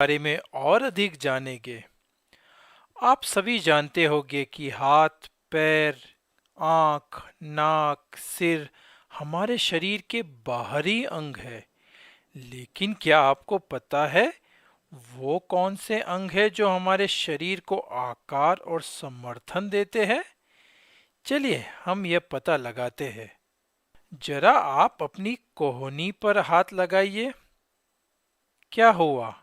बारे में और अधिक जानेंगे। आप सभी जानते होंगे कि हाथ, पैर, आंख, नाक, सिर हमारे शरीर के बाहरी अंग है। लेकिन क्या आपको पता है वो कौन से अंग है जो हमारे शरीर को आकार और समर्थन देते हैं? चलिए हम यह पता लगाते हैं। जरा आप अपनी कोहनी पर हाथ लगाइए। क्या हुआ?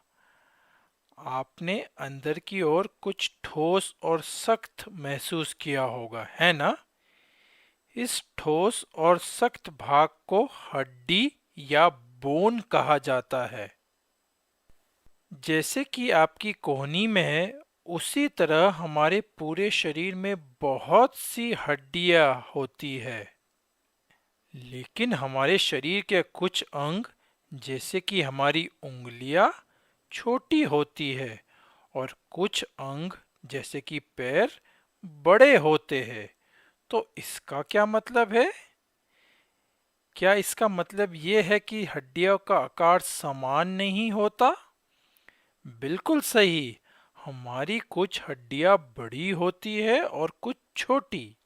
आपने अंदर की ओर कुछ ठोस और सख्त महसूस किया होगा, है ना? इस ठोस और सख्त भाग को हड्डी या बोन कहा जाता है। जैसे कि आपकी कोहनी में है, उसी तरह हमारे पूरे शरीर में बहुत सी हड्डियां होती है। लेकिन हमारे शरीर के कुछ अंग, जैसे कि हमारी उंगलियां, छोटी होती है और कुछ अंग जैसे कि पैर बड़े होते हैं। तो इसका क्या मतलब है? क्या इसका मतलब ये है कि हड्डियों का आकार समान नहीं होता? बिल्कुल सही। हमारी कुछ हड्डियां बड़ी होती है और कुछ छोटी।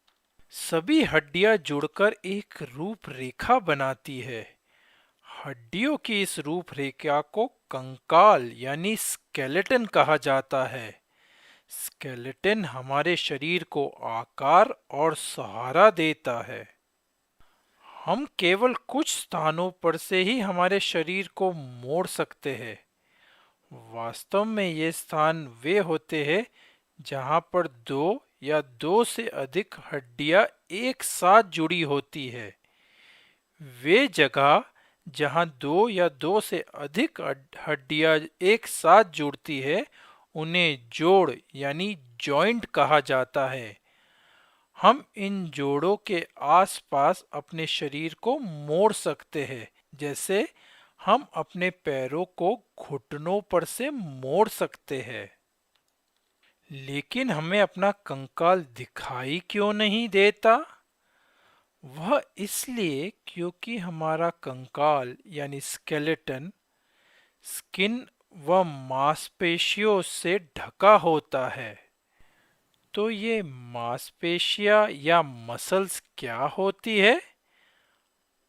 सभी हड्डियां जुड़कर एक रूपरेखा बनाती है। हड्डियों की इस रूपरेखा को कंकाल यानी स्केलेटन कहा जाता है। स्केलेटन हमारे शरीर को आकार और सहारा देता है। हम केवल कुछ स्थानों पर से ही हमारे शरीर को मोड़ सकते हैं। वास्तव में ये स्थान वे होते हैं जहां पर दो या दो से अधिक हड्डियां एक साथ जुड़ी होती है। वे जगह जहां दो या दो से अधिक हड्डियां एक साथ जुड़ती है उन्हें जोड़ यानी जॉइंट कहा जाता है। हम इन जोड़ों के आसपास अपने शरीर को मोड़ सकते हैं, जैसे हम अपने पैरों को घुटनों पर से मोड़ सकते हैं। लेकिन हमें अपना कंकाल दिखाई क्यों नहीं देता? वह इसलिए क्योंकि हमारा कंकाल यानी स्केलेटन स्किन व मांसपेशियों से ढका होता है। तो ये मांसपेशियां या मसल्स क्या होती है?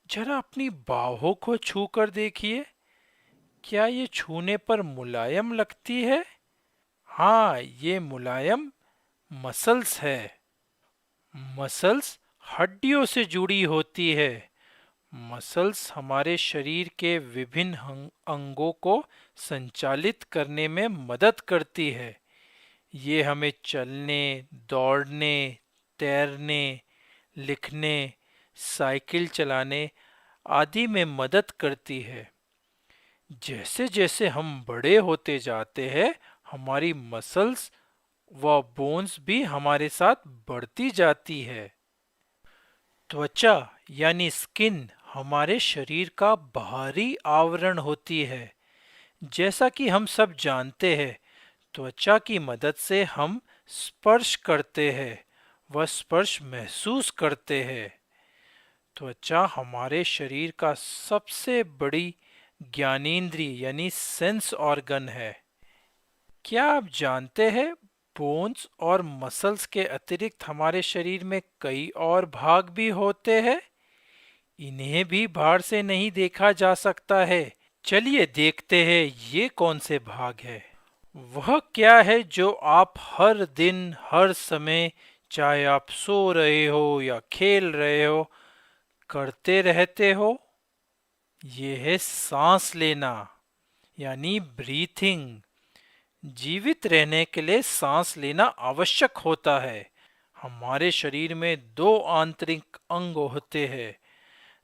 जरा अपनी बाहों को छूकर देखिए। क्या ये छूने पर मुलायम लगती है? हाँ, ये मुलायम मसल्स है। मसल्स हड्डियों से जुड़ी होती है। मसल्स हमारे शरीर के विभिन्न अंगों को संचालित करने में मदद करती है। ये हमें चलने, दौड़ने, तैरने, लिखने, साइकिल चलाने आदि में मदद करती है। जैसे जैसे हम बड़े होते जाते हैं, हमारी मसल्स व बोन्स भी हमारे साथ बढ़ती जाती है। त्वचा यानी स्किन हमारे शरीर का बाहरी आवरण होती है। जैसा कि हम सब जानते हैं, त्वचा की मदद से हम स्पर्श करते हैं व स्पर्श महसूस करते हैं। त्वचा हमारे शरीर का सबसे बड़ी ज्ञानेंद्रिय यानी सेंस ऑर्गन है। क्या आप जानते हैं बोन्स और मसल्स के अतिरिक्त हमारे शरीर में कई और भाग भी होते हैं? इन्हें भी बाहर से नहीं देखा जा सकता है। चलिए देखते हैं ये कौन से भाग है। वह क्या है जो आप हर दिन हर समय, चाहे आप सो रहे हो या खेल रहे हो, करते रहते हो? ये है सांस लेना यानी ब्रीथिंग। जीवित रहने के लिए सांस लेना आवश्यक होता है। हमारे शरीर में दो आंतरिक अंग होते हैं।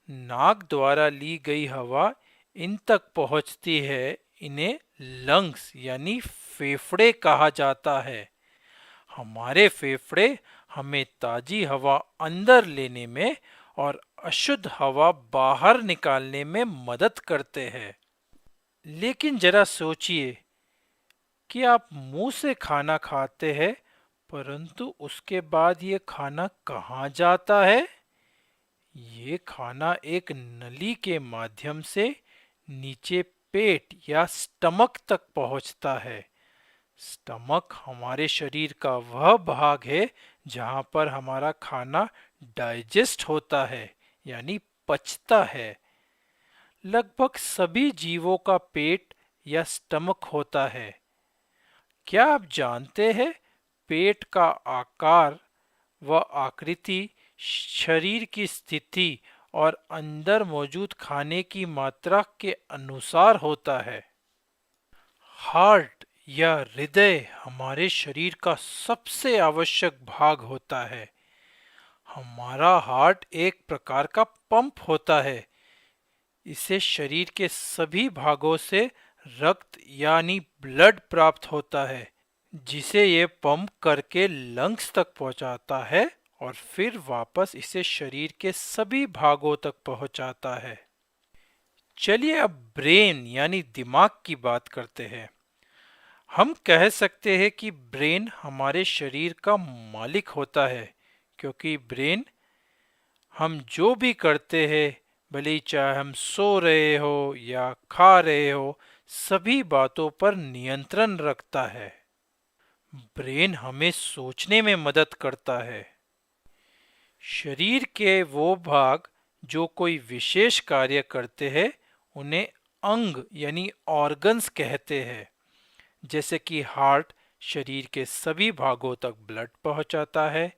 नाक द्वारा ली गई हवा इन तक पहुंचती है। इन्हें लंग्स यानी फेफड़े कहा जाता है। हमारे फेफड़े हमें ताजी हवा अंदर लेने में और अशुद्ध हवा बाहर निकालने में मदद करते हैं। लेकिन जरा सोचिए कि आप मुंह से खाना खाते हैं, परंतु उसके बाद ये खाना कहाँ जाता है? ये खाना एक नली के माध्यम से नीचे पेट या स्टमक तक पहुंचता है। स्टमक हमारे शरीर का वह भाग है जहां पर हमारा खाना डाइजेस्ट होता है यानी पचता है। लगभग सभी जीवों का पेट या स्टमक होता है। क्या आप जानते हैं पेट का आकार व आकृति शरीर की स्थिति और अंदर मौजूद खाने की मात्रा के अनुसार होता है। हार्ट या हृदय हमारे शरीर का सबसे आवश्यक भाग होता है। हमारा हार्ट एक प्रकार का पंप होता है। इसे शरीर के सभी भागों से रक्त यानी ब्लड प्राप्त होता है, जिसे ये पंप करके लंग्स तक पहुंचाता है और फिर वापस इसे शरीर के सभी भागों तक पहुंचाता है। चलिए अब ब्रेन यानी दिमाग की बात करते हैं। हम कह सकते हैं कि ब्रेन हमारे शरीर का मालिक होता है, क्योंकि ब्रेन हम जो भी करते हैं, भले ही चाहे हम सो रहे हो या खा रहे हो, सभी बातों पर नियंत्रण रखता है। ब्रेन हमें सोचने में मदद करता है। शरीर के वो भाग जो कोई विशेष कार्य करते हैं उन्हें अंग यानी ऑर्गन्स कहते हैं। जैसे कि हार्ट शरीर के सभी भागों तक ब्लड पहुंचाता है।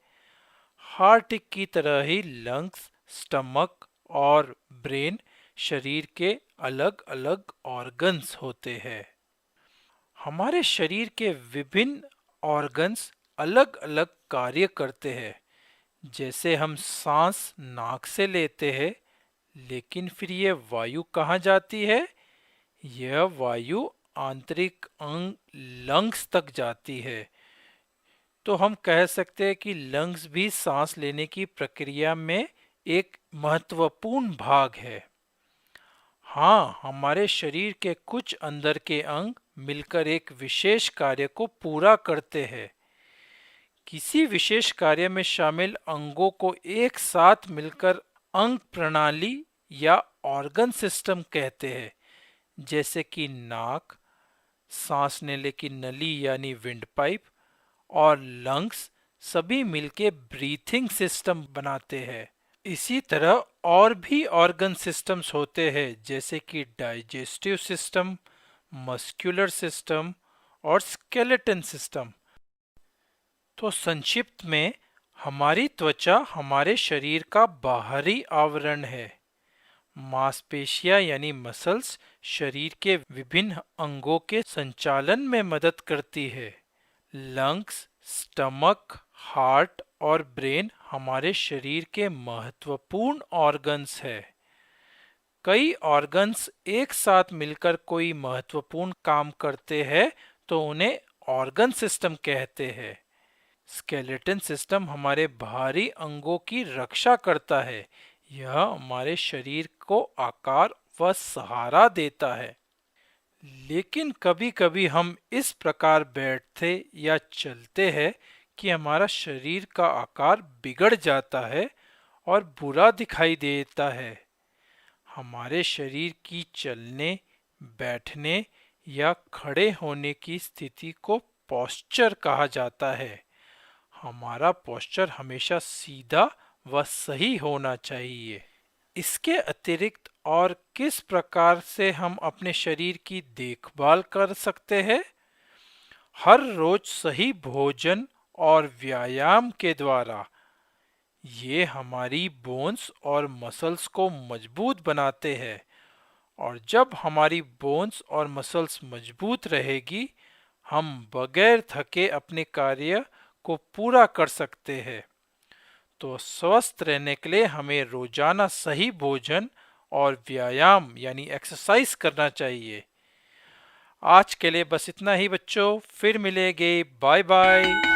हार्ट की तरह ही लंग्स, स्टमक और ब्रेन शरीर के अलग अलग ऑर्गन्स होते हैं। हमारे शरीर के विभिन्न ऑर्गन्स अलग अलग कार्य करते हैं। जैसे हम सांस नाक से लेते हैं, लेकिन फिर ये वायु कहाँ जाती है? यह वायु आंतरिक अंग लंग्स तक जाती है। तो हम कह सकते हैं कि लंग्स भी सांस लेने की प्रक्रिया में एक महत्वपूर्ण भाग है। हाँ, हमारे शरीर के कुछ अंदर के अंग मिलकर एक विशेष कार्य को पूरा करते हैं। किसी विशेष कार्य में शामिल अंगों को एक साथ मिलकर अंग प्रणाली या ऑर्गन सिस्टम कहते हैं। जैसे कि नाक, सांस लेने की नली यानी विंड पाइप और लंग्स सभी मिलके ब्रीथिंग सिस्टम बनाते हैं। इसी तरह और भी ऑर्गन सिस्टम्स होते हैं, जैसे कि डाइजेस्टिव सिस्टम, मस्कुलर सिस्टम और स्केलेटन सिस्टम। तो संक्षिप्त में, हमारी त्वचा हमारे शरीर का बाहरी आवरण है। मांसपेशियां यानी मसल्स शरीर के विभिन्न अंगों के संचालन में मदद करती है। लंग्स, स्टमक, हार्ट और ब्रेन हमारे शरीर के महत्वपूर्ण ऑर्गन्स है। कई ऑर्गन्स एक साथ मिलकर कोई महत्वपूर्ण काम करते हैं तो उन्हें ऑर्गन सिस्टम कहते हैं। स्केलेटन सिस्टम हमारे बाहरी अंगों की रक्षा करता है। यह हमारे शरीर को आकार व सहारा देता है। लेकिन कभी कभी हम इस प्रकार बैठते या चलते हैं कि हमारा शरीर का आकार बिगड़ जाता है और बुरा दिखाई देता है। हमारे शरीर की चलने, बैठने या खड़े होने की स्थिति को पोस्चर कहा जाता है। हमारा पोस्चर हमेशा सीधा व सही होना चाहिए। इसके अतिरिक्त और किस प्रकार से हम अपने शरीर की देखभाल कर सकते हैं? हर रोज सही भोजन और व्यायाम के द्वारा। ये हमारी बोन्स और मसल्स को मजबूत बनाते हैं, और जब हमारी बोन्स और मसल्स मजबूत रहेगी, हम बगैर थके अपने कार्य को पूरा कर सकते हैं। तो स्वस्थ रहने के लिए हमें रोजाना सही भोजन और व्यायाम यानी एक्सरसाइज करना चाहिए। आज के लिए बस इतना ही बच्चों, फिर मिलेंगे। Bye bye.